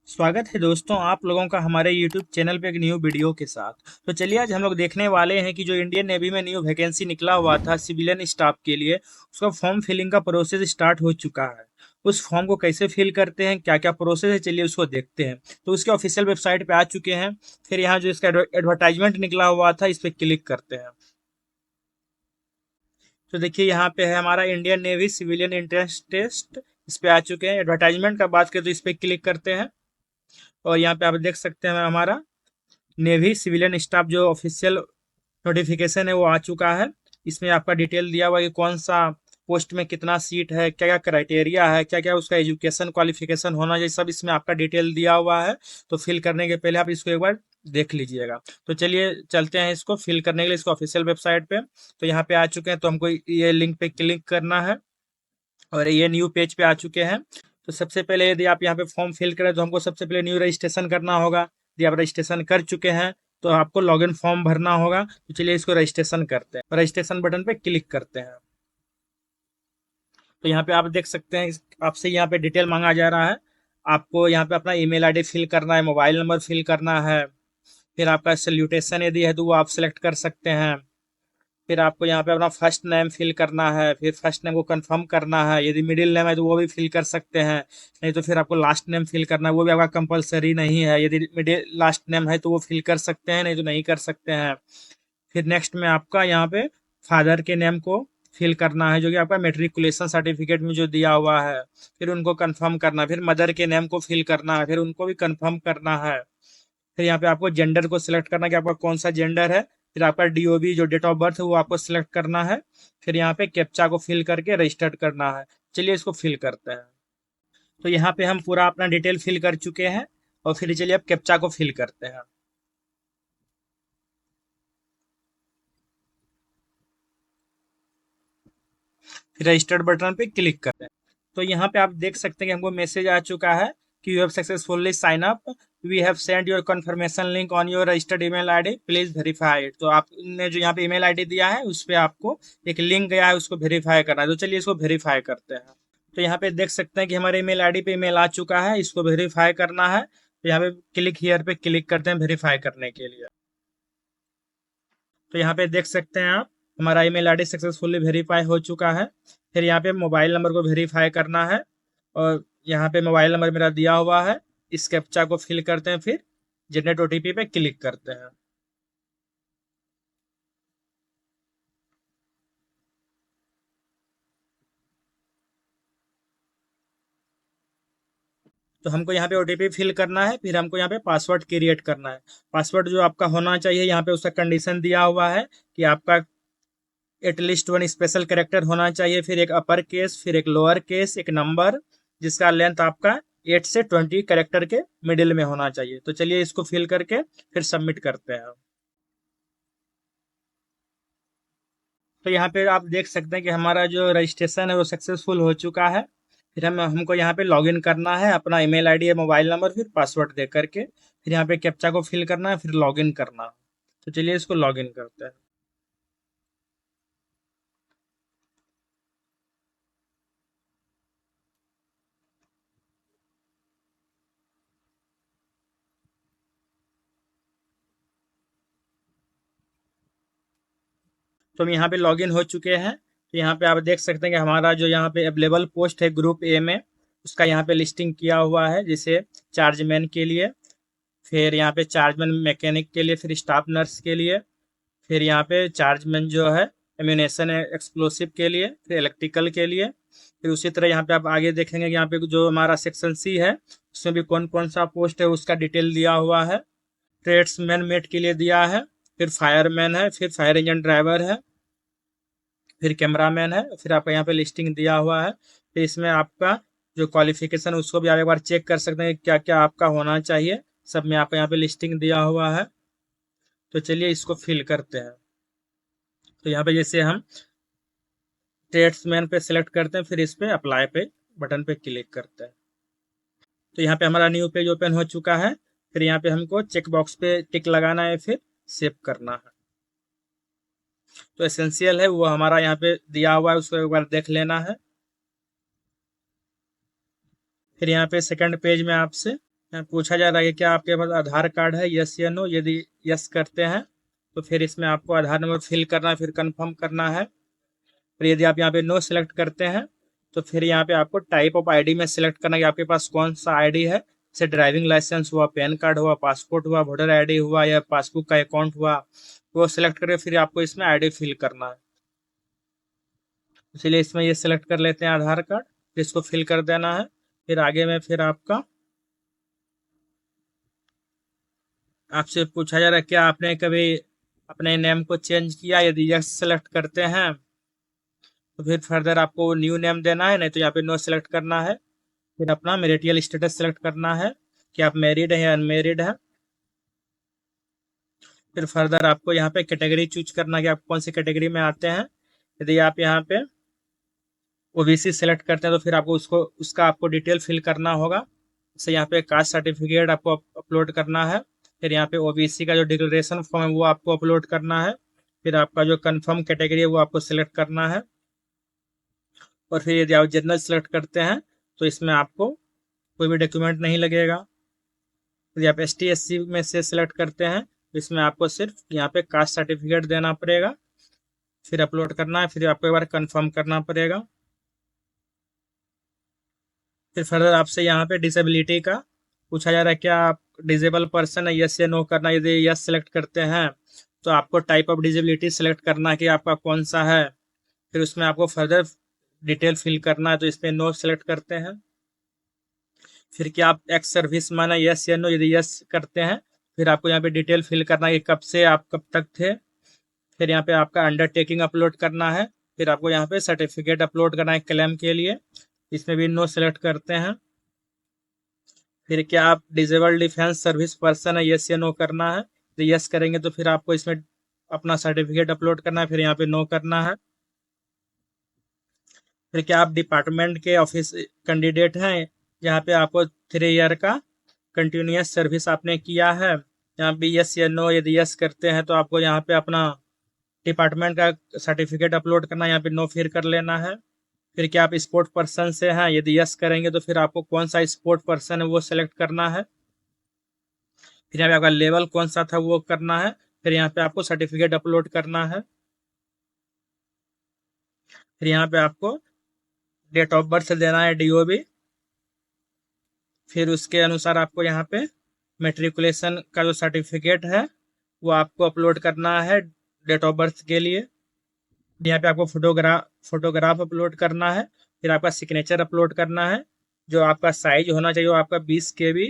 स्वागत है दोस्तों आप लोगों का हमारे YouTube चैनल पे एक न्यू वीडियो के साथ। तो चलिए आज हम लोग देखने वाले हैं कि जो इंडियन नेवी में न्यू वैकेंसी निकला हुआ था सिविलियन स्टाफ के लिए, उसका फॉर्म फिलिंग का प्रोसेस स्टार्ट हो चुका है। उस फॉर्म को कैसे फिल करते हैं, क्या क्या प्रोसेस है, चलिए उसको देखते हैं। तो उसके ऑफिशियल वेबसाइट पे आ चुके हैं। फिर यहाँ जो इसका एडवर्टाइजमेंट निकला हुआ था इस पर क्लिक करते हैं। तो देखिए यहाँ पे है हमारा Indian navy civilian entrance test, इस पे आ चुके हैं। एडवर्टाइजमेंट का बात करें तो इस पे क्लिक करते हैं और यहाँ पे आप देख सकते हैं हमारा नेवी सिविलियन स्टाफ जो ऑफिशियल नोटिफिकेशन है वो आ चुका है। इसमें आपका डिटेल दिया हुआ है कि कौन सा पोस्ट में कितना सीट है, क्या क्या क्राइटेरिया है, क्या क्या उसका एजुकेशन क्वालिफिकेशन होना चाहिए, सब इसमें आपका डिटेल दिया हुआ है। तो फिल करने के पहले आप इसको एक बार देख लीजिएगा। तो चलिए चलते हैं इसको फिल करने के लिए इसको ऑफिशियल वेबसाइट पे। तो यहाँ पे आ चुके हैं, तो हमको ये लिंक पे क्लिक करना है और ये न्यू पेज पे आ चुके हैं। तो सबसे पहले यदि आप यहाँ पे फॉर्म फिल करें तो हमको सबसे पहले न्यू रजिस्ट्रेशन करना होगा। यदि आप रजिस्ट्रेशन कर चुके हैं तो आपको लॉगिन फॉर्म भरना होगा। तो चलिए इसको रजिस्ट्रेशन करते हैं, रजिस्ट्रेशन बटन पे क्लिक करते हैं। तो यहाँ पे आप देख सकते हैं आपसे यहाँ पे डिटेल मांगा जा रहा है। आपको यहाँ पे अपना ईमेल आईडी फिल करना है, मोबाइल नंबर फिल करना है। फिर आपका सैल्यूटेशन यदि है तो वो आप सेलेक्ट कर सकते हैं। फिर आपको यहाँ पे अपना फर्स्ट नेम फिल करना है, फिर फर्स्ट नेम को कंफर्म करना है। यदि मिडिल नेम है तो वो भी फिल कर सकते हैं, नहीं तो फिर आपको लास्ट नेम फिल करना है। वो भी आपका कंपलसरी नहीं है, यदि मिडिल लास्ट नेम है तो वो फिल कर सकते हैं, नहीं तो नहीं कर सकते हैं। फिर नेक्स्ट में आपका यहाँ पे फादर के नेम को फिल करना है, जो कि आपका मेट्रिकुलेशन सर्टिफिकेट में जो दिया हुआ है। फिर उनको कंफर्म करना है। फिर मदर के नेम को फिल करना है, फिर उनको भी कंफर्म करना है। फिर यहाँ पे आपको जेंडर को सिलेक्ट करना है कि आपका कौन सा जेंडर है। फिर आपका डीओबी जो डेट ऑफ बर्थ है वो आपको सिलेक्ट करना है। फिर यहाँ पे कैप्चा को फिल करके रजिस्टर्ड करना है। चलिए इसको फिल करते हैं। तो यहाँ पे हम पूरा अपना डिटेल फिल कर चुके हैं और फिर चलिए अब कैप्चा को फिल करते हैं। फिर रजिस्टर्ड बटन पे क्लिक करते हैं। तो यहाँ पे आप देख सकते हैं कि हमको मैसेज आ चुका है कि you have successfully sign up, we have send your confirmation link on your registered email ID, please verify it. तो आपने जो यहाँ पे ईमेल आईडी दिया है उस पर आपको एक लिंक गया है, उसको वेरीफाई करना है। तो चलिए इसको वेरीफाई करते हैं। तो यहाँ पे देख सकते हैं कि हमारे ईमेल आईडी पे ईमेल आ चुका है, इसको वेरीफाई करना है। तो यहाँ पे क्लिक हियर पे क्लिक करते हैं वेरीफाई करने के लिए। तो यहाँ पे देख सकते हैं आप हमारा ईमेल आईडी सक्सेसफुली वेरीफाई हो चुका है। फिर यहाँ पे मोबाइल नंबर को वेरीफाई करना है और यहाँ पे मोबाइल नंबर मेरा दिया हुआ है। इस कैप्चा को फिल करते हैं, फिर जनरेट ओटीपी पे क्लिक करते हैं। तो हमको यहाँ पे ओटीपी फिल करना है, फिर हमको यहाँ पे पासवर्ड क्रिएट करना है। पासवर्ड जो आपका होना चाहिए, यहाँ पे उसका कंडीशन दिया हुआ है कि आपका एटलीस्ट वन स्पेशल कैरेक्टर होना चाहिए, फिर एक अपर केस, फिर एक लोअर केस, एक नंबर जिसका लेंथ आपका 8 से 20 कैरेक्टर के मिडिल में होना चाहिए। तो चलिए इसको फिल करके फिर सबमिट करते हैं। तो यहाँ पे आप देख सकते हैं कि हमारा जो रजिस्ट्रेशन है वो सक्सेसफुल हो चुका है। फिर हमको यहाँ पे लॉगिन करना है, अपना ईमेल आईडी या मोबाइल नंबर फिर पासवर्ड दे करके। फिर यहाँ पे कैप्चा को फिल करना है, फिर लॉगिन करना है। तो चलिए इसको लॉगिन करते हैं। तो हम यहाँ पे लॉगिन हो चुके हैं। तो यहाँ पे आप देख सकते हैं कि हमारा जो यहाँ पे अवेलेबल पोस्ट है ग्रुप ए में, उसका यहाँ पे लिस्टिंग किया हुआ है, जैसे चार्जमैन के लिए, फिर यहाँ पे चार्जमैन मैकेनिक के लिए, फिर स्टाफ नर्स के लिए, फिर यहाँ पे चार्जमैन जो है एम्यूनेशन एक्सप्लोसिव के लिए, फिर इलेक्ट्रिकल के लिए। फिर उसी तरह यहाँ पे आप आगे देखेंगे कि यहाँ पे जो हमारा सेक्शन सी है उसमें भी कौन कौन सा पोस्ट है उसका डिटेल दिया हुआ है। ट्रेड्समैन मेट के लिए दिया है, फिर फायरमैन है, फिर फायर इंजन ड्राइवर है, फिर कैमरामैन है। फिर आपका यहाँ पे लिस्टिंग दिया हुआ है। फिर इसमें आपका जो क्वालिफिकेशन है उसको भी आप एक बार चेक कर सकते हैं क्या क्या आपका होना चाहिए, सब में आपका यहाँ पे लिस्टिंग दिया हुआ है। तो चलिए इसको फिल करते हैं। तो यहाँ पे जैसे हम ट्रेड्समैन पे सेलेक्ट करते हैं, फिर इस पे अप्लाई पे बटन पे क्लिक करते हैं। तो यहाँ पे हमारा न्यू पेज ओपन हो चुका है। फिर यहाँ पे हमको चेक बॉक्स पे टिक लगाना है, फिर सेव करना है। तो एसेंशियल है वो हमारा यहाँ पे दिया हुआ है, उसको एक बार देख लेना है। फिर यहाँ पे सेकंड पेज में आपसे यहाँ पूछा जा रहा है कि क्या आपके पास आधार कार्ड है, यस या नो। यदि यस करते हैं तो फिर इसमें आपको आधार नंबर फिल करना है, फिर कंफर्म करना है। फिर यदि आप यहाँ पे नो सेलेक्ट करते हैं तो फिर यहाँ पे आपको टाइप ऑफ आईडी में सेलेक्ट करना है कि आपके पास कौन सा आईडी है, जैसे ड्राइविंग लाइसेंस हुआ, पैन कार्ड हुआ, पासपोर्ट हुआ, वोटर आईडी हुआ या पासबुक का अकाउंट हुआ, वो सेलेक्ट करके फिर आपको इसमें आईडी फिल करना है। इसलिए इसमें ये सेलेक्ट कर लेते हैं आधार कार्ड, फिर इसको फिल कर देना है। फिर आगे में फिर आपसे पूछा जा रहा है क्या आपने कभी अपने नेम को चेंज किया। यदि यस सेलेक्ट करते हैं तो फिर फर्दर आपको न्यू नेम देना है, नहीं तो यहाँ पे नो सेलेक्ट करना है। फिर अपना मैरिटल स्टेटस सेलेक्ट करना है कि आप मैरिड हैं या अनमेरिड हैं। फिर फर्दर आपको यहाँ पे कैटेगरी चूज करना है कि आप कौन सी कैटेगरी में आते हैं। यदि आप यहाँ पे ओबीसी सेलेक्ट करते हैं तो फिर आपको उसका आपको डिटेल फिल करना होगा। जैसे यहाँ पे कास्ट सर्टिफिकेट आपको अपलोड करना है। फिर यहाँ पे ओबीसी का जो डिक्लेरेशन फॉर्म है वो आपको अपलोड करना है। फिर आपका जो कंफर्म कैटेगरी है वो आपको सिलेक्ट करना है। और फिर यदि आप जनरल सेलेक्ट करते हैं तो इसमें आपको कोई भी डॉक्यूमेंट नहीं लगेगा। यदि आप ST SC में से सिलेक्ट करते हैं तो इसमें आपको सिर्फ यहाँ पे कास्ट सर्टिफिकेट देना पड़ेगा, फिर अपलोड करना है, फिर आपको एक बार कंफर्म करना पड़ेगा। फिर फर्दर आपसे यहाँ पे डिसेबिलिटी का पूछा जा रहा है क्या आप डिजेबल पर्सन है, यस या नो करना। यदि यस सेलेक्ट करते हैं तो आपको टाइप ऑफ डिजेबिलिटी सेलेक्ट करना है कि आपका कौन सा है। फिर उसमें आपको फर्दर डिटेल फिल करना है, तो इसमें नो सेलेक्ट करते हैं। फिर क्या आप एक्स सर्विस मैन है, यस या नो। यदि यस करते हैं फिर आपको यहाँ पे डिटेल फिल करना है कि कब से आप कब तक थे। फिर यहाँ पे आपका अंडरटेकिंग अपलोड करना है। फिर आपको यहाँ पे सर्टिफिकेट अपलोड करना है क्लेम के लिए, इसमें भी नो सेलेक्ट करते हैं। फिर क्या आप डिजेबल डिफेंस सर्विस पर्सन है, यस या नो करना है। तो यस करेंगे तो फिर आपको इसमें अपना सर्टिफिकेट अपलोड करना है, फिर यहाँ पे नो करना है। फिर क्या आप डिपार्टमेंट के ऑफिस कैंडिडेट हैं, यहाँ पे आपको 3 ईयर का कंटिन्यूस सर्विस आपने किया है। यहाँ पे यस या नो। यदि यस करते हैं तो आपको यहाँ पे अपना डिपार्टमेंट का सर्टिफिकेट अपलोड करना है, यहाँ पे नो फिर कर लेना है। फिर क्या आप स्पोर्ट पर्सन से हैं, यदि यस करेंगे तो फिर आपको कौन सा स्पोर्ट पर्सन है वो सेलेक्ट करना है। फिर यहाँ पे आपका लेवल कौन सा था वो करना है। फिर यहाँ पे आपको सर्टिफिकेट अपलोड करना है। फिर यहाँ पे आपको डेट ऑफ बर्थ देना है, DOB। फिर उसके अनुसार आपको यहाँ पे मेट्रिकुलेशन का जो सर्टिफिकेट है वो आपको अपलोड करना है डेट ऑफ बर्थ के लिए। यहाँ पे आपको फोटोग्राफ अपलोड करना है। फिर आपका सिग्नेचर अपलोड करना है। जो आपका साइज होना चाहिए वो आपका 20 KB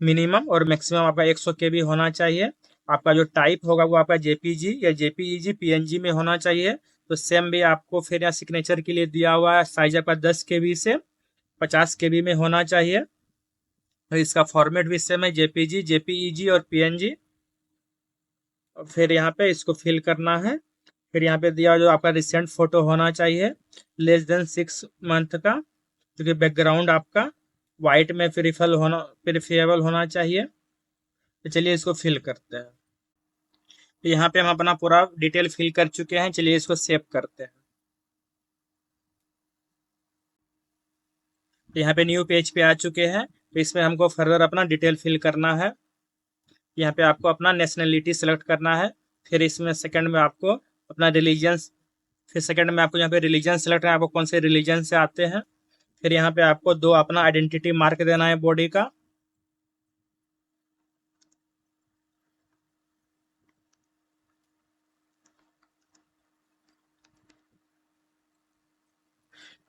मिनिमम और मैक्सिमम आपका 100 KB होना चाहिए। आपका जो टाइप होगा वो आपका JPG या JPEG PNG में होना चाहिए। तो सेम भी आपको फिर यहाँ सिग्नेचर के लिए दिया हुआ है, साइज आपका 10 KB से 50 KB में होना चाहिए। और इसका फॉर्मेट भी सेम है, JPG JPEG और PNG। फिर यहाँ पे इसको फिल करना है। फिर यहाँ पे दिया जो आपका रिसेंट फोटो होना चाहिए लेस देन 6 मंथ का, क्योंकि बैकग्राउंड आपका वाइट में प्रिफरेबल होना चाहिए। तो चलिए इसको फिल करते हैं। तो यहाँ पे हम अपना पूरा डिटेल फिल कर चुके हैं, चलिए इसको सेव करते हैं। तो यहाँ पे न्यू पेज पे आ चुके हैं। तो इसमें हमको फर्दर अपना डिटेल फिल करना है। यहाँ पे आपको अपना नेशनलिटी सेलेक्ट करना है। फिर इसमें सेकंड में आपको अपना रिलीजन, फिर सेकंड में आपको यहाँ पे रिलीजन सेलेक्ट करना है, आपको कौन से रिलीजन से आते हैं। फिर यहाँ पे आपको 2 अपना आइडेंटिटी मार्क देना है बॉडी का।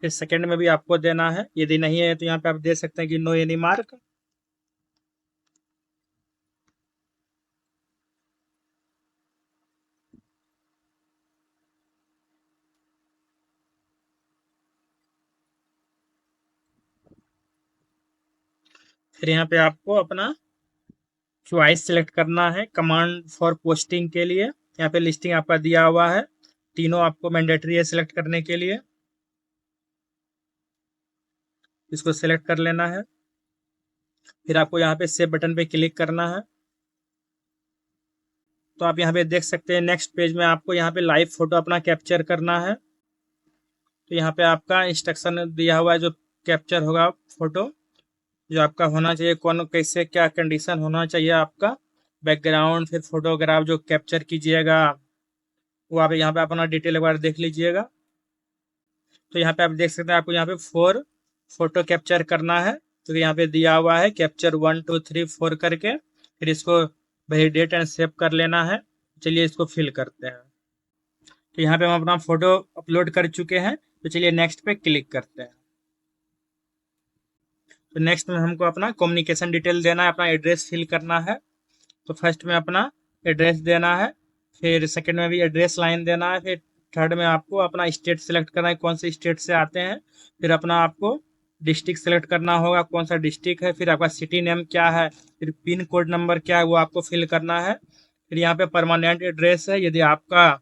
फिर सेकंड में भी आपको देना है, यदि नहीं है तो यहाँ पे आप दे सकते हैं कि नो एनी मार्क। फिर यहाँ पे आपको अपना चॉइस सेलेक्ट करना है कमांड फॉर पोस्टिंग के लिए। यहाँ पे लिस्टिंग आपका दिया हुआ है, तीनों आपको मैंडेटरी है सिलेक्ट करने के लिए। इसको सिलेक्ट कर लेना है। फिर आपको यहाँ पे सेव बटन पे क्लिक करना है। तो आप यहाँ पे देख सकते हैं नेक्स्ट पेज में आपको यहाँ पे लाइव फोटो अपना कैप्चर करना है। तो यहाँ पे आपका इंस्ट्रक्शन दिया हुआ है जो कैप्चर होगा फोटो। जो आपका होना चाहिए, कौन कैसे क्या कंडीशन होना चाहिए आपका बैकग्राउंड, फिर फोटोग्राफ जो कैप्चर कीजिएगा वो आप यहाँ पे अपना डिटेल एक बार देख लीजिएगा। तो यहाँ पे आप देख सकते हैं आपको यहाँ पे 4 फोटो कैप्चर करना है। तो यहाँ पे दिया हुआ है कैप्चर 1 2 3 4 करके, फिर इसको वैलिडेट एंड सेव कर लेना है। चलिए इसको फिल करते हैं। तो यहाँ पे हम अपना फोटो अपलोड कर चुके हैं, तो चलिए नेक्स्ट पे क्लिक करते हैं। तो नेक्स्ट में हमको अपना कम्युनिकेशन डिटेल देना है, अपना एड्रेस फिल करना है। तो फर्स्ट में अपना एड्रेस देना है, फिर सेकंड में भी एड्रेस लाइन देना है, फिर थर्ड में आपको अपना स्टेट सेलेक्ट करना है, कौन से स्टेट से आते हैं। फिर अपना आपको डिस्ट्रिक्ट सेलेक्ट करना होगा, कौन सा डिस्ट्रिक्ट है। फिर आपका सिटी नेम क्या है, फिर पिन कोड नंबर क्या है वो आपको फिल करना है। फिर यहाँ पे परमानेंट एड्रेस है, यदि आपका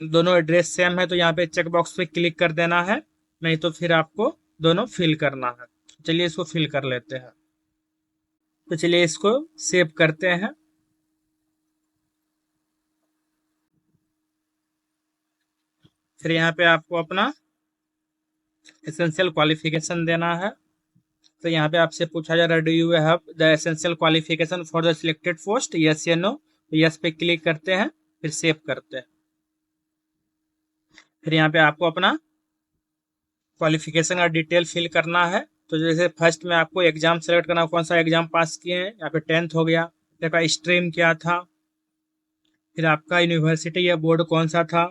दोनों एड्रेस सेम है तो यहाँ पे चेक बॉक्स पे क्लिक कर देना है, नहीं तो फिर आपको दोनों फिल करना है। चलिए इसको फिल कर लेते हैं। तो चलिए इसको सेव करते हैं। फिर यहाँ पे आपको अपना एसेंशियल क्वालिफिकेशन देना है। तो यहाँ पे आपसे पूछा जा रहा है do you have the essential qualification for the selected post, yes या नो। तो यस पे क्लिक करते हैं, फिर सेव करते हैं। फिर यहाँ पे आपको अपना क्वालिफिकेशन का डिटेल फिल करना है। तो जैसे फर्स्ट में आपको एग्जाम सेलेक्ट करना, कौन सा एग्जाम पास किए हैं। यहाँ पे 10th हो गया, फिर आपका स्ट्रीम क्या था, फिर आपका यूनिवर्सिटी या बोर्ड कौन सा था।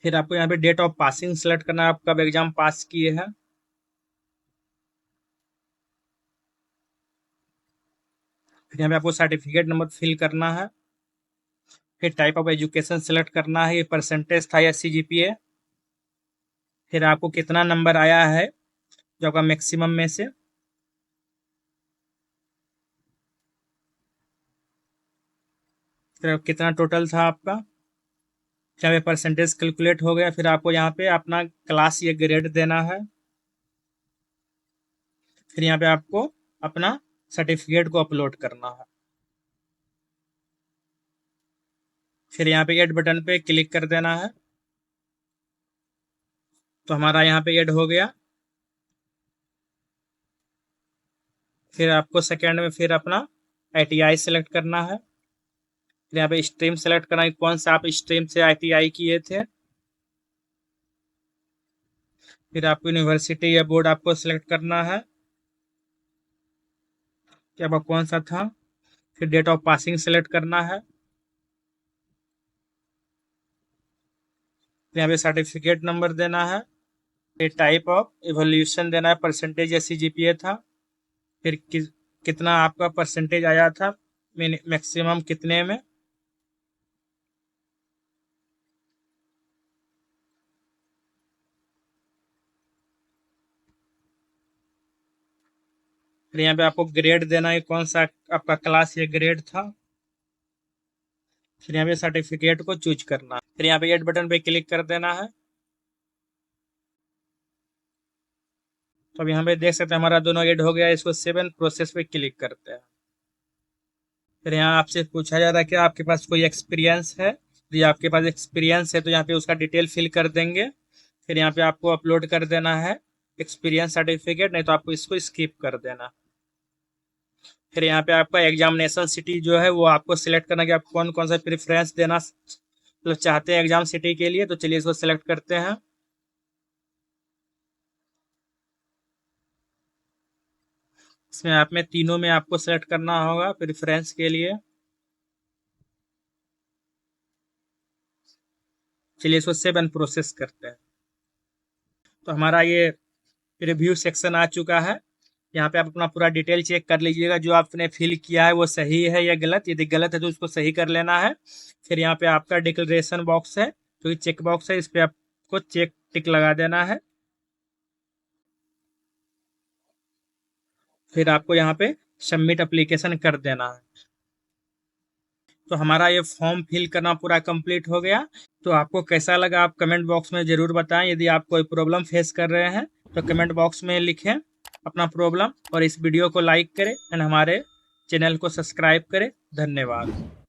फिर आपको यहाँ पे डेट ऑफ पासिंग सेलेक्ट करना है, आप कब एग्जाम पास किए हैं। फिर यहाँ पे आपको सर्टिफिकेट नंबर फिल करना है। फिर टाइप ऑफ एजुकेशन सेलेक्ट करना है, ये परसेंटेज था या CGPA। फिर आपको कितना नंबर आया है जो आपका मैक्सिमम में से। फिर कितना टोटल था आपका, यहाँ पे परसेंटेज कैलकुलेट हो गया। फिर आपको यहाँ पे अपना क्लास या ग्रेड देना है। फिर यहाँ पे आपको अपना सर्टिफिकेट को अपलोड करना है। फिर यहाँ पे ऐड बटन पे क्लिक कर देना है। तो हमारा यहाँ पे ऐड हो गया। फिर आपको सेकेंड में फिर अपना ITI सेलेक्ट करना है। फिर यहाँ पे स्ट्रीम सेलेक्ट करना है, कौन सा आप स्ट्रीम से ITI किए थे। फिर आपको यूनिवर्सिटी या बोर्ड आपको सेलेक्ट करना है कि आपका कौन सा था। फिर डेट ऑफ पासिंग सेलेक्ट करना है। यहाँ पे सर्टिफिकेट नंबर देना है। फिर टाइप ऑफ इवोल्यूशन देना है, परसेंटेज या CGPA था। फिर कितना आपका परसेंटेज आया था, मैक्सिमम कितने में। फिर यहाँ पे आपको ग्रेड देना है, कौन सा आपका क्लास या ग्रेड था। फिर यहाँ पे सर्टिफिकेट को चूज करना है। फिर यहाँ पे ऐड बटन पे क्लिक कर देना है। तो अब यहाँ पे देख सकते हैं हमारा दोनों ऐड हो गया। इसको सेव एंड प्रोसेस पे क्लिक करते हैं। फिर यहाँ आपसे पूछा जा रहा है कि आपके पास कोई एक्सपीरियंस है। यदि आपके पास एक्सपीरियंस है तो यहाँ पे उसका डिटेल फिल कर देंगे। फिर यहाँ पे आपको अपलोड कर देना है एक्सपीरियंस सर्टिफिकेट, नहीं तो आपको इसको स्किप कर देना। फिर यहाँ पे आपका एग्जामिनेशन सिटी जो है वो आपको सिलेक्ट करना कि आप कौन कौन सा प्रेफरेंस देना मतलब चाहते हैं एग्जाम सिटी के लिए। तो चलिए इसको सिलेक्ट करते हैं। इसमें आप में तीनों में आपको सेलेक्ट करना होगा प्रेफरेंस के लिए। चलिए इसको सेव एंड प्रोसेस करते हैं। तो हमारा ये रिव्यू सेक्शन आ चुका है। यहाँ पे आप अपना पूरा डिटेल चेक कर लीजिएगा, जो आपने फिल किया है वो सही है या गलत। यदि गलत है तो उसको सही कर लेना है। फिर यहाँ पे आपका डिक्लेरेशन बॉक्स है, तो ये चेक बॉक्स है, इस पे आपको चेक टिक लगा देना है। फिर आपको यहाँ पे सबमिट एप्लीकेशन कर देना है। तो हमारा ये फॉर्म फिल करना पूरा कंप्लीट हो गया। तो आपको कैसा लगा आप कमेंट बॉक्स में ज़रूर बताएं। यदि आप कोई प्रॉब्लम फेस कर रहे हैं तो कमेंट बॉक्स में लिखें अपना प्रॉब्लम, और इस वीडियो को लाइक करें एंड हमारे चैनल को सब्सक्राइब करें। धन्यवाद।